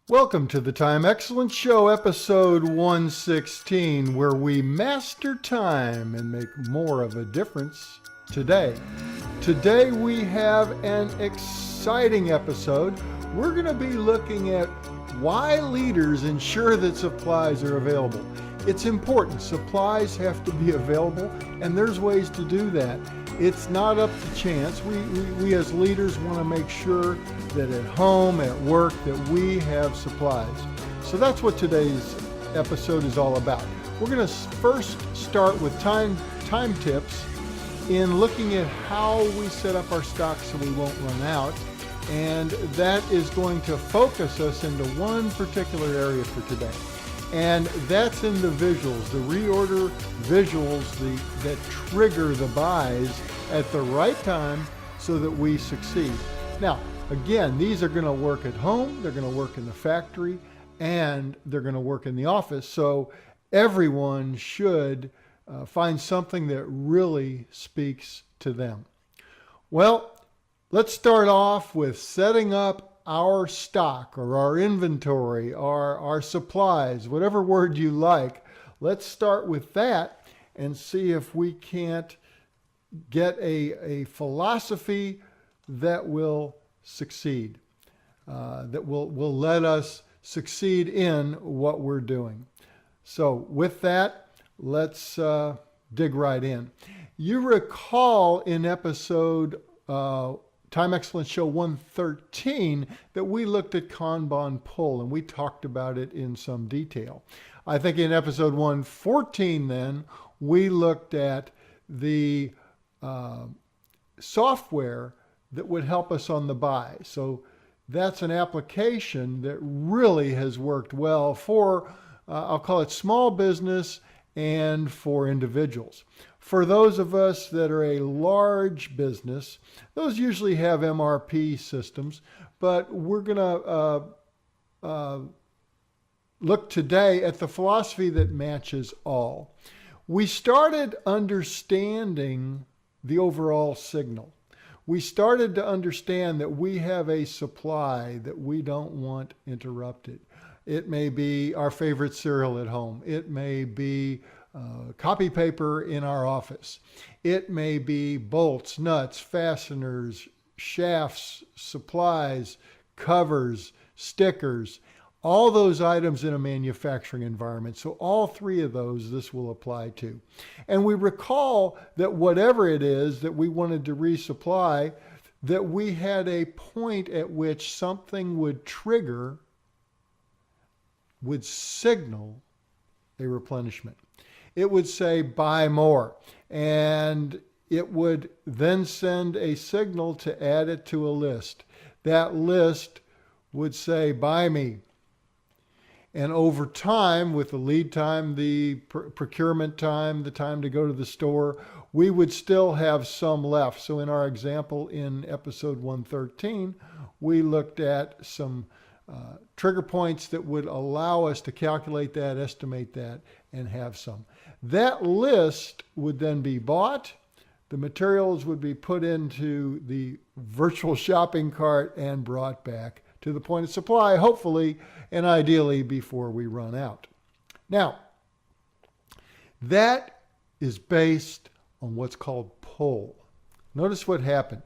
Welcome to the Time Excellence Show, episode 116, where we master time and make more of a difference today. Today we have an exciting episode. We're going to be looking at why leaders ensure that supplies are available. It's important. Supplies have to be available, and there's ways to do that. It's not up to chance. We as leaders want to make sure that at home, at work, that we have supplies. So that's what today's episode is all about. We're going to first start with time tips in looking at how we set up our stock so we won't run out. And that is going to focus us into one particular area for today. And that's in the visuals, the reorder visuals that trigger the buys at the right time so that we succeed. Now, again, these are going to work at home, they're going to work in the factory, and they're going to work in the office. So everyone should find something that really speaks to them. Well, let's start off with setting up our stock or our inventory or our supplies, whatever word you like. Let's start with that and see if we can't get a philosophy that will succeed, that will let us succeed in what we're doing. So with that, let's dig right in. You recall in episode Time Excellence Show 113 that we looked at Kanban pull and we talked about it in some detail. I think in episode 114 then we looked at the software that would help us on the buy. So that's an application that really has worked well for, I'll call it small business and for individuals. For those of us that are a large business, those usually have MRP systems, but we're going to look today at the philosophy that matches all. We started understanding the overall signal. We started to understand that we have a supply that we don't want interrupted. It may be our favorite cereal at home. It may be copy paper in our office. It may be bolts, nuts, fasteners, shafts, supplies, covers, stickers, all those items in a manufacturing environment. So all three of those this will apply to. And we recall that whatever it is that we wanted to resupply, that we had a point at which something would trigger, would signal a replenishment. It would say, buy more. And it would then send a signal to add it to a list. That list would say, buy me. And over time, with the lead time, the procurement time, the time to go to the store, we would still have some left. So in our example in episode 113, we looked at some trigger points that would allow us to calculate that, estimate that, and have some. That list would then be bought. The materials would be put into the virtual shopping cart and brought back to the point of supply, hopefully and ideally before we run out. Now, that is based on what's called pull. Notice what happened.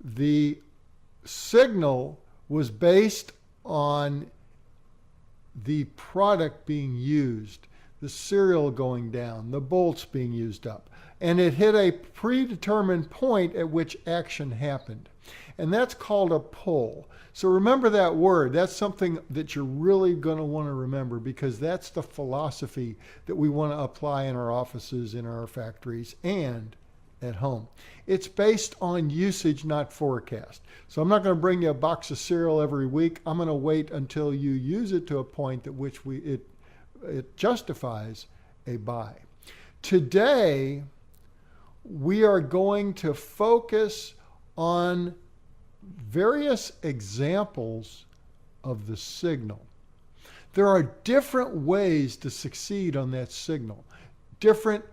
The signal was based on the product being used, the cereal going down, the bolts being used up. And it hit a predetermined point at which action happened. And that's called a pull. So remember that word. That's something that you're really going to want to remember, because that's the philosophy that we want to apply in our offices, in our factories, and at home. It's based on usage, not forecast. So I'm not going to bring you a box of cereal every week. I'm going to wait until you use it to a point at which it justifies a buy. Today, we are going to focus on various examples of the signal. There are different ways to succeed on that signal, different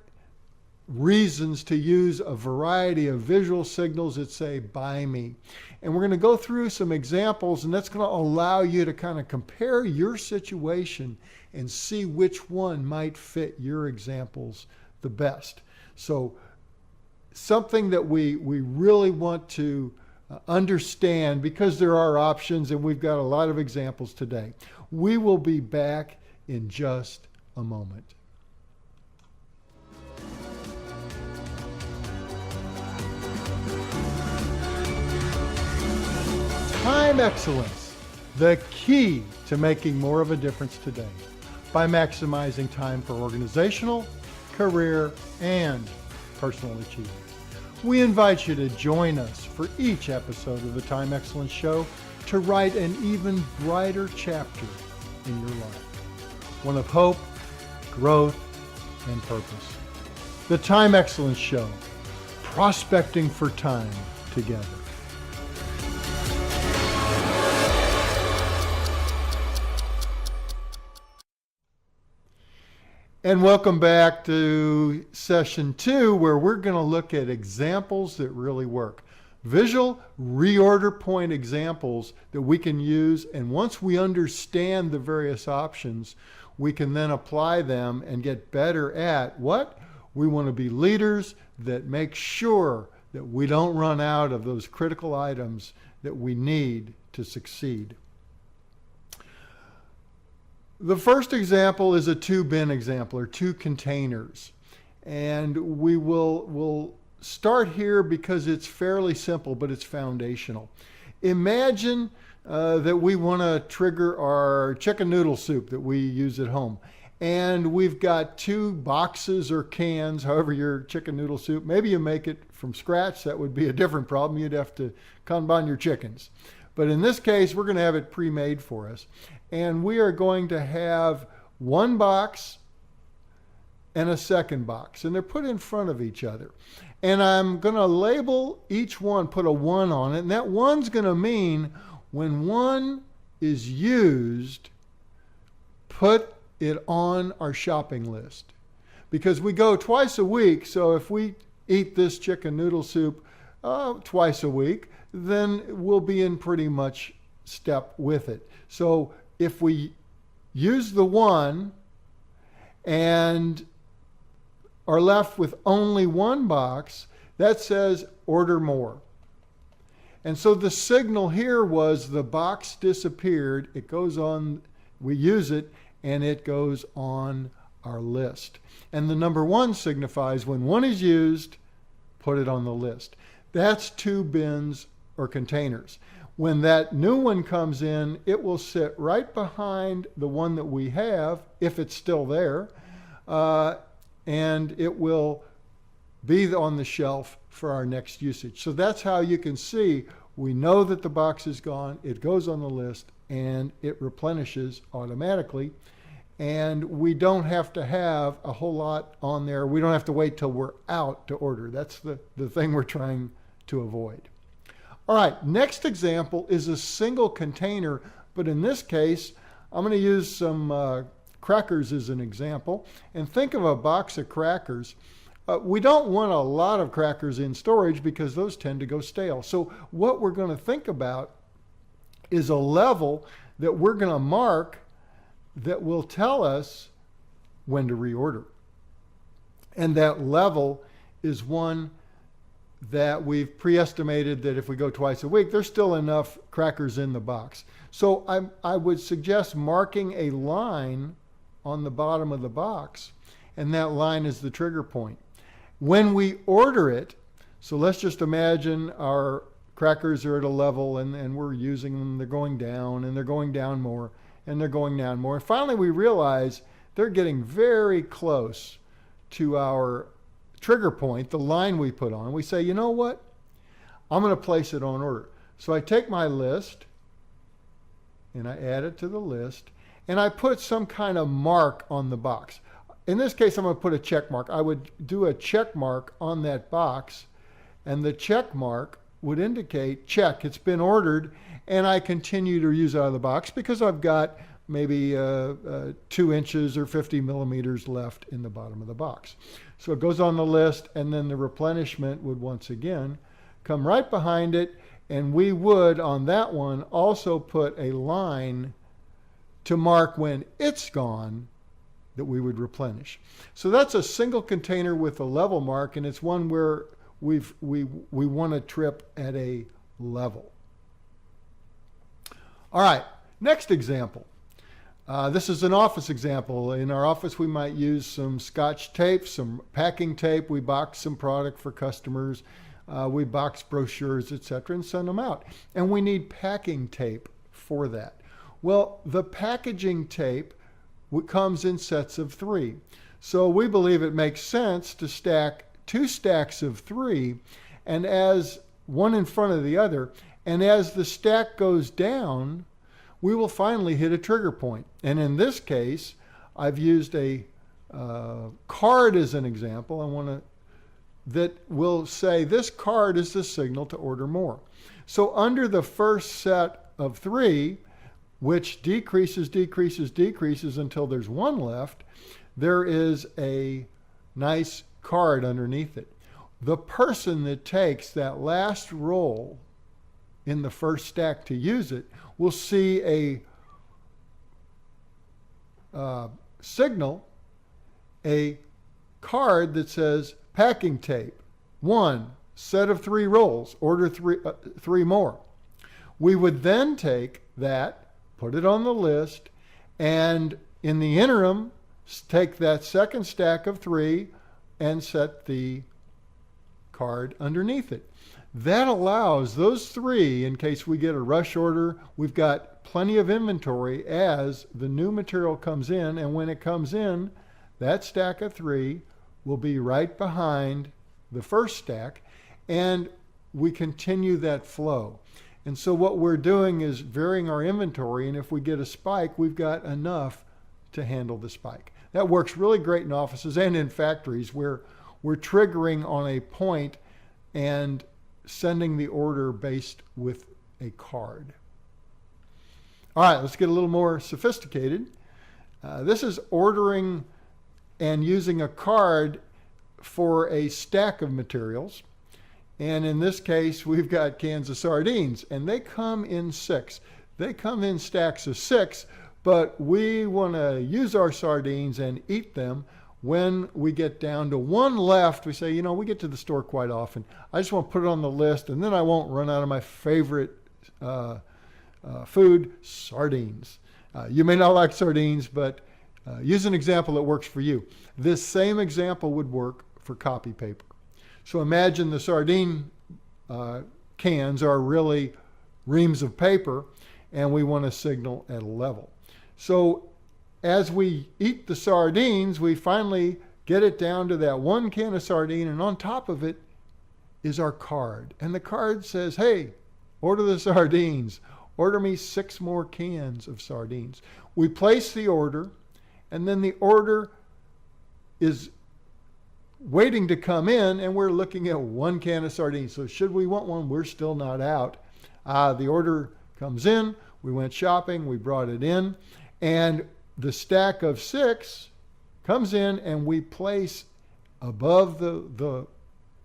reasons to use a variety of visual signals that say, buy me. And we're going to go through some examples, and that's going to allow you to kind of compare your situation and see which one might fit your examples the best. So something that we really want to understand, because there are options and we've got a lot of examples today. We will be back in just a moment. Time excellence, the key to making more of a difference today by maximizing time for organizational, career, and personal achievement. We invite you to join us for each episode of the Time Excellence Show to write an even brighter chapter in your life, one of hope, growth, and purpose. The Time Excellence Show, prospecting for time together. And welcome back to session 2, where we're going to look at examples that really work. Visual reorder point examples that we can use, and once we understand the various options, we can then apply them and get better at what? We want to be leaders that make sure that we don't run out of those critical items that we need to succeed. The first example is a 2-bin example, or 2 containers. And we'll start here because it's fairly simple, but it's foundational. Imagine that we want to trigger our chicken noodle soup that we use at home. And we've got 2 boxes or cans, however your chicken noodle soup. Maybe you make it from scratch. That would be a different problem. You'd have to Kanban your chickens. But in this case, we're going to have it pre-made for us. And we are going to have 1 box and a second box. And they're put in front of each other. And I'm going to label each one, put a 1 on it. And that 1's going to mean when 1 is used, put it on our shopping list. Because we go twice a week, so if we eat this chicken noodle soup twice a week, then we'll be in pretty much step with it. So if we use the 1 and are left with only 1 box, that says order more. And so the signal here was the box disappeared. It goes on, we use it, and it goes on our list. And the number 1 signifies when 1 is used, put it on the list. That's 2 bins or containers. When that new one comes in, it will sit right behind the one that we have, if it's still there, and it will be on the shelf for our next usage. So that's how you can see, we know that the box is gone, it goes on the list, and it replenishes automatically. And we don't have to have a whole lot on there. We don't have to wait till we're out to order. That's the thing we're trying to avoid. All right, next example is a single container, but in this case, I'm going to use some crackers as an example. And think of a box of crackers. We don't want a lot of crackers in storage because those tend to go stale. So what we're going to think about is a level that we're going to mark that will tell us when to reorder. And that level is one that we've pre-estimated that if we go twice a week, there's still enough crackers in the box. So I would suggest marking a line on the bottom of the box, and that line is the trigger point. When we order it, so let's just imagine our crackers are at a level and we're using them, they're going down and they're going down more and they're going down more. And finally we realize they're getting very close to our trigger point, the line we put on. We say, you know what? I'm going to place it on order. So I take my list and I add it to the list and I put some kind of mark on the box. In this case, I'm going to put a check mark. I would do a check mark on that box, and the check mark would indicate, check, it's been ordered, and I continue to use out of the box because I've got maybe 2 inches or 50 millimeters left in the bottom of the box. So it goes on the list, and then the replenishment would once again come right behind it, and we would, on that one, also put a line to mark when it's gone that we would replenish. So that's a single container with a level mark, and it's one where we want to trip at a level. All right, next example. This is an office example. In our office, we might use some Scotch tape, some packing tape. We box some product for customers. We box brochures, etc., and send them out. And we need packing tape for that. Well, the packaging tape comes in sets of 3. So we believe it makes sense to stack 2 stacks of 3, and as one in front of the other, and as the stack goes down, we will finally hit a trigger point. And in this case, I've used a card as an example. That will say this card is the signal to order more. So under the first set of 3, which decreases until there's 1 left, there is a nice card underneath it. The person that takes that last roll in the first stack to use it will see a signal, a card that says packing tape, 1, set of 3 rolls, order 3 more. We would then take that, put it on the list, and in the interim, take that second stack of 3 and set the card underneath it. That allows those 3, in case we get a rush order, we've got plenty of inventory as the new material comes in, and when it comes in, that stack of 3 will be right behind the first stack, and we continue that flow. And so what we're doing is varying our inventory, and if we get a spike, we've got enough to handle the spike. That works really great in offices and in factories where we're triggering on a point and sending the order based with a card. All right, let's get a little more sophisticated. This is ordering and using a card for a stack of materials. And in this case, we've got cans of sardines, and they come in 6. They come in stacks of 6, but we want to use our sardines and eat them. When we get down to 1 left, we say, we get to the store quite often. I just want to put it on the list, and then I won't run out of my favorite food, sardines. You may not like sardines, but use an example that works for you. This same example would work for copy paper. So imagine the sardine cans are really reams of paper, and we want to signal at a level. So as we eat the sardines, we finally get it down to that 1 can of sardine, and on top of it is our card. And the card says, hey, order the sardines. Order me 6 more cans of sardines. We place the order, and then the order is waiting to come in, and we're looking at 1 can of sardines. So should we want one, we're still not out. The order comes in, we went shopping, we brought it in, and the stack of 6 comes in, and we place above the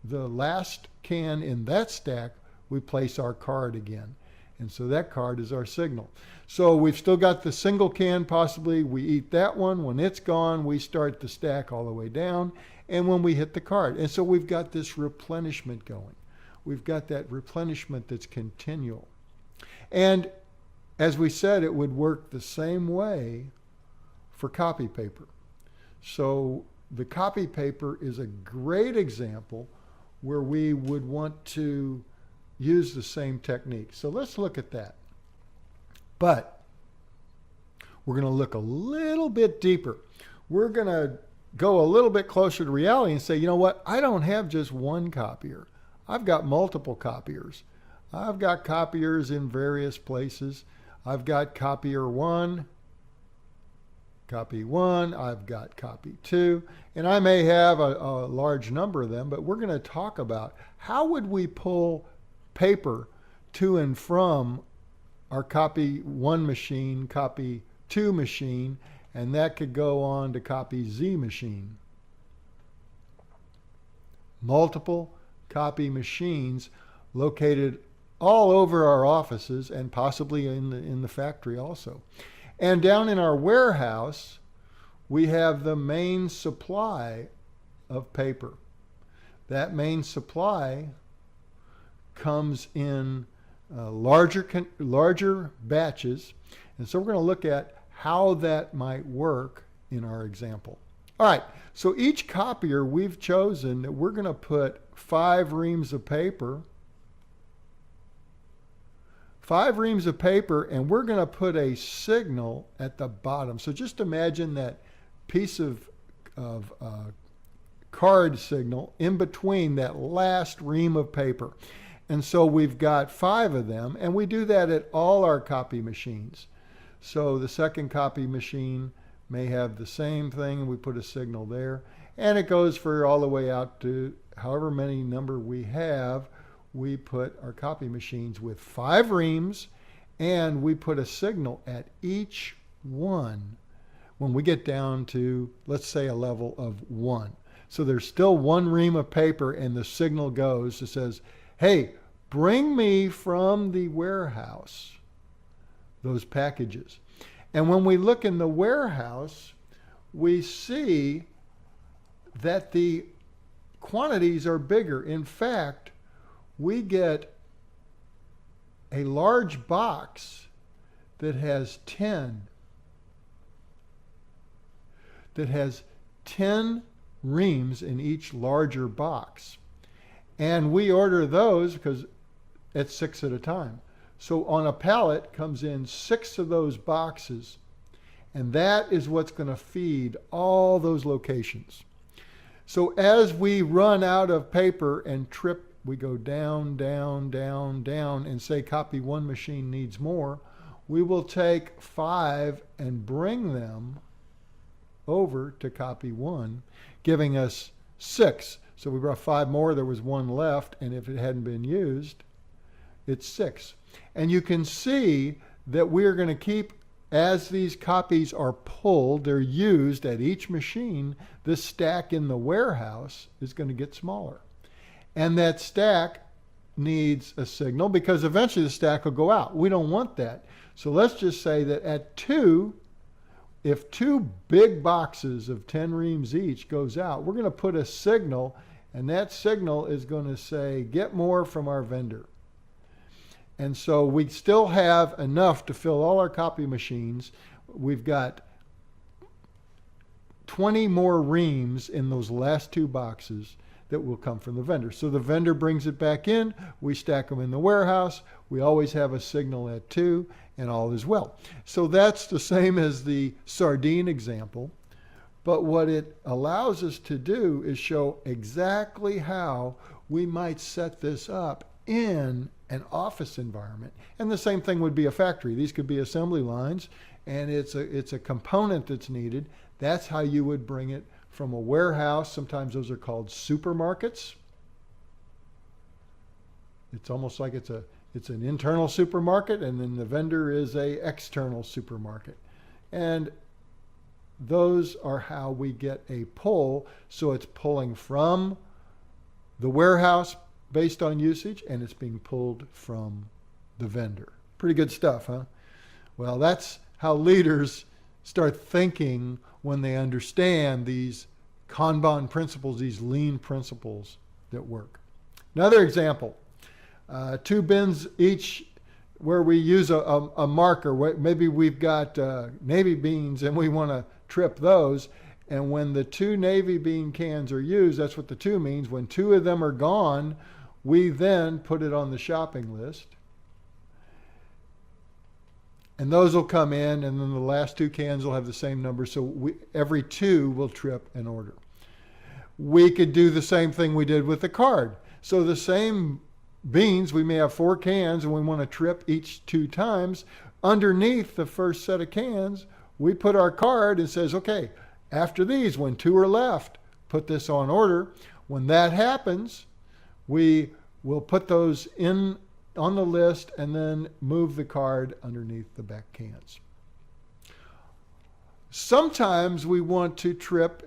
last can in that stack, we place our card again. And so that card is our signal. So we've still got the single can possibly. We eat that one. When it's gone, we start the stack all the way down. And when we hit the card. And so we've got this replenishment going. We've got that replenishment that's continual. And as we said, it would work the same way for copy paper. So the copy paper is a great example where we would want to use the same technique. So let's look at that. But we're going to look a little bit deeper. We're going to go a little bit closer to reality and say, you know what? I don't have just one copier. I've got multiple copiers. I've got copiers in various places. I've got copier 1, copy 1, I've got copy 2, and I may have a large number of them, but we're going to talk about how would we pull paper to and from our copy 1 machine, copy 2 machine, and that could go on to copy Z machine. Multiple copy machines located all over our offices and possibly in the factory also. And down in our warehouse, we have the main supply of paper. That main supply comes in larger batches. And so we're going to look at how that might work in our example. All right, so each copier we've chosen that we're going to put 5 reams of paper, and we're going to put a signal at the bottom. So just imagine that piece of card signal in between that last ream of paper. And so we've got 5 of them, and we do that at all our copy machines. So the second copy machine may have the same thing, and we put a signal there. And it goes for all the way out to however many number we have. We put our copy machines with 5 reams, and we put a signal at each one when we get down to, let's say, a level of 1. So there's still 1 ream of paper, and the signal goes, it says, hey, bring me from the warehouse those packages. And when we look in the warehouse, we see that the quantities are bigger. In fact, we get a large box that has 10 reams in each larger box. And we order those because it's 6 at a time. So on a pallet comes in 6 of those boxes, and that is what's going to feed all those locations. So as we run out of paper and trip, we go down, down, down, down, and say copy 1 machine needs more, we will take 5 and bring them over to copy 1, giving us 6. So we brought 5 more, there was 1 left, and if it hadn't been used, it's 6. And you can see that we're going to keep, as these copies are pulled, they're used at each machine, this stack in the warehouse is going to get smaller. And that stack needs a signal because eventually the stack will go out. We don't want that. So let's just say that at 2, if 2 big boxes of 10 reams each goes out, we're going to put a signal, and that signal is going to say, get more from our vendor. And so we still have enough to fill all our copy machines. We've got 20 more reams in those last 2 boxes that will come from the vendor. So the vendor brings it back in, we stack them in the warehouse, we always have a signal at 2, and all is well. So that's the same as the sardine example, but what it allows us to do is show exactly how we might set this up in an office environment. And the same thing would be a factory. These could be assembly lines, and it's a component that's needed. That's how you would bring it from a warehouse. Sometimes those are called supermarkets. It's almost like it's an internal supermarket, and then the vendor is a external supermarket. And those are how we get a pull. So it's pulling from the warehouse based on usage, and it's being pulled from the vendor. Pretty good stuff, huh? Well, that's how leaders start thinking when they understand these Kanban principles, these lean principles that work. Another example, 2 bins each where we use a marker. Maybe we've got navy beans and we want to trip those. And when the 2 navy bean cans are used, that's what the 2 means. When 2 of them are gone, we then put it on the shopping list. And those will come in, and then the last 2 cans will have the same number. So every 2 will trip an order. We could do the same thing we did with the card. So the same beans, we may have 4 cans, and we want to trip each 2 times. Underneath the first set of cans, we put our card and says, okay, after these, when 2 are left, put this on order. When that happens, we will put those in on the list and then move the card underneath the back cans. Sometimes we want to trip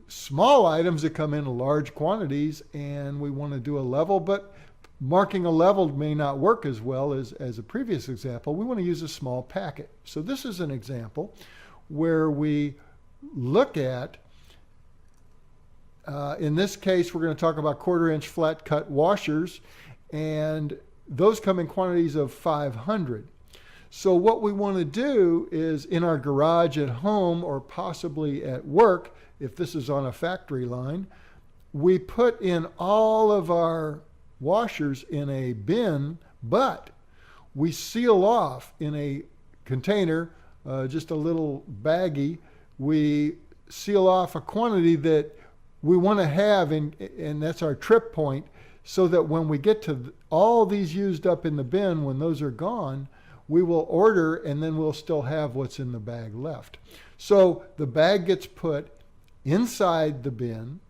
small items that come in large quantities, and we want to do a level, but marking a level may not work as well as a previous example. We want to use a small packet. So this is an example where we look at, in this case, we're going to talk about 1/4-inch flat cut washers, and those come in quantities of 500. So what we want to do is in our garage at home or possibly at work, if this is on a factory line, we put in all of our washers in a bin, but we seal off in a container, just a little baggie. We seal off a quantity that we want to have, and that's our trip point, so that when we get to all these used up in the bin, when those are gone, we will order, and then we'll still have what's in the bag left. So the bag gets put inside the bin,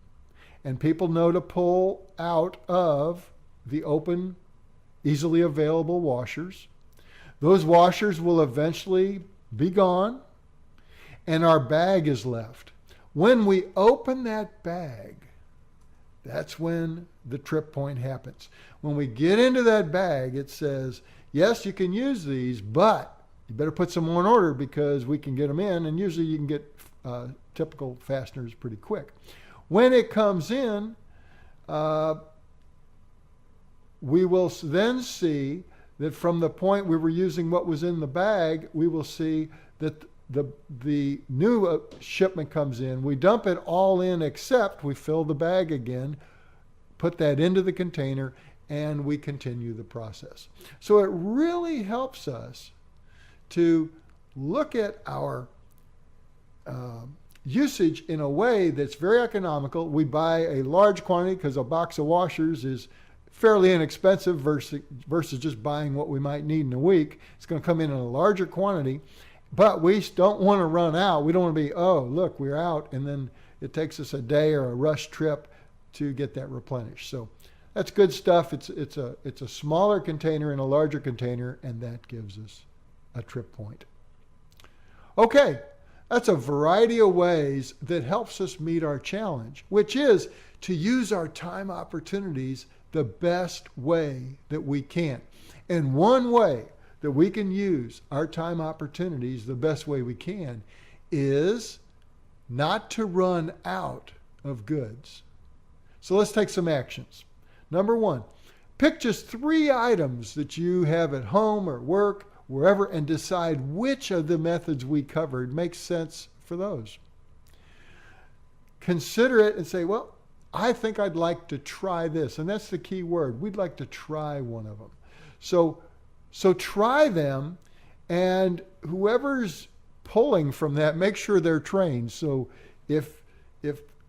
and people know to pull out of the open, easily available washers. Those washers will eventually be gone, and our bag is left. When we open that bag, that's when the trip point happens. When we get into that bag, it says, yes, you can use these, but you better put some more in order because we can get them in, and usually you can get typical fasteners pretty quick. When it comes in, we will then see that from the point we were using what was in the bag, we will see that the new shipment comes in. We dump it all in, except we fill the bag again, put that into the container, and we continue the process. So it really helps us to look at our usage in a way that's very economical. We buy a large quantity because a box of washers is fairly inexpensive versus just buying what we might need in a week. It's going to come in a larger quantity, but we don't want to run out. We don't want to be, oh, look, we're out, and then it takes us a day or a rush trip to get that replenished. So that's good stuff. It's a smaller container in a larger container, and that gives us a trip point. Okay, that's a variety of ways that helps us meet our challenge, which is to use our time opportunities the best way that we can. And one way that we can use our time opportunities the best way we can is not to run out of goods. So let's take some actions. Number one, pick just 3 items that you have at home or work, wherever, and decide which of the methods we covered makes sense for those. Consider it and say, well, I think I'd like to try this. And that's the key word. We'd like to try one of them. So try them, and whoever's pulling from that, make sure they're trained. So if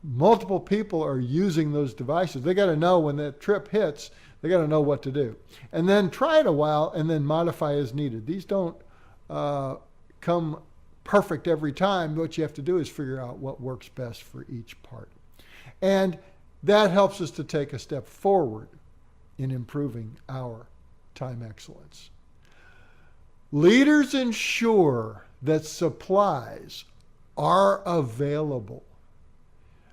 multiple people are using those devices, they got to know when that trip hits, they got to know what to do. And then try it a while and then modify as needed. These don't come perfect every time. What you have to do is figure out what works best for each part. And that helps us to take a step forward in improving our time excellence. Leaders ensure that supplies are available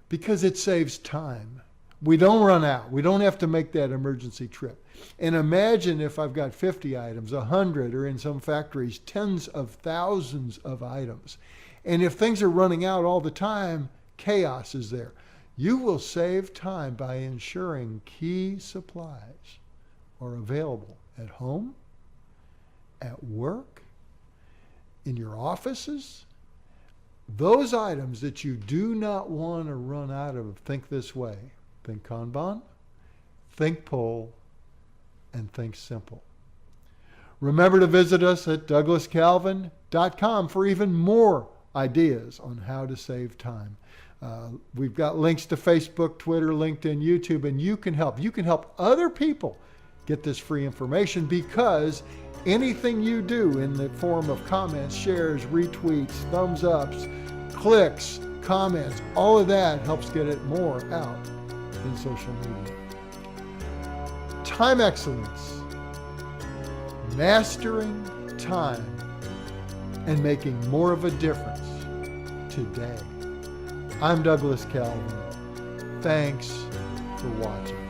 because it saves time. We don't run out. We don't have to make that emergency trip. And imagine if I've got 50 items, 100, or in some factories, tens of thousands of items. And if things are running out all the time, chaos is there. You will save time by ensuring key supplies are available at home, at work, in your offices. Those items that you do not want to run out of, think this way. Think Kanban, think pull, and think simple. Remember to visit us at douglascalvin.com for even more ideas on how to save time. We've got links to Facebook, Twitter, LinkedIn, YouTube, and you can help. You can help other people get this free information, because anything you do in the form of comments, shares, retweets, thumbs ups, clicks, comments, all of that helps get it more out in social media. Time excellence mastering time and making more of a difference today. I'm Douglas Calvin. Thanks for watching.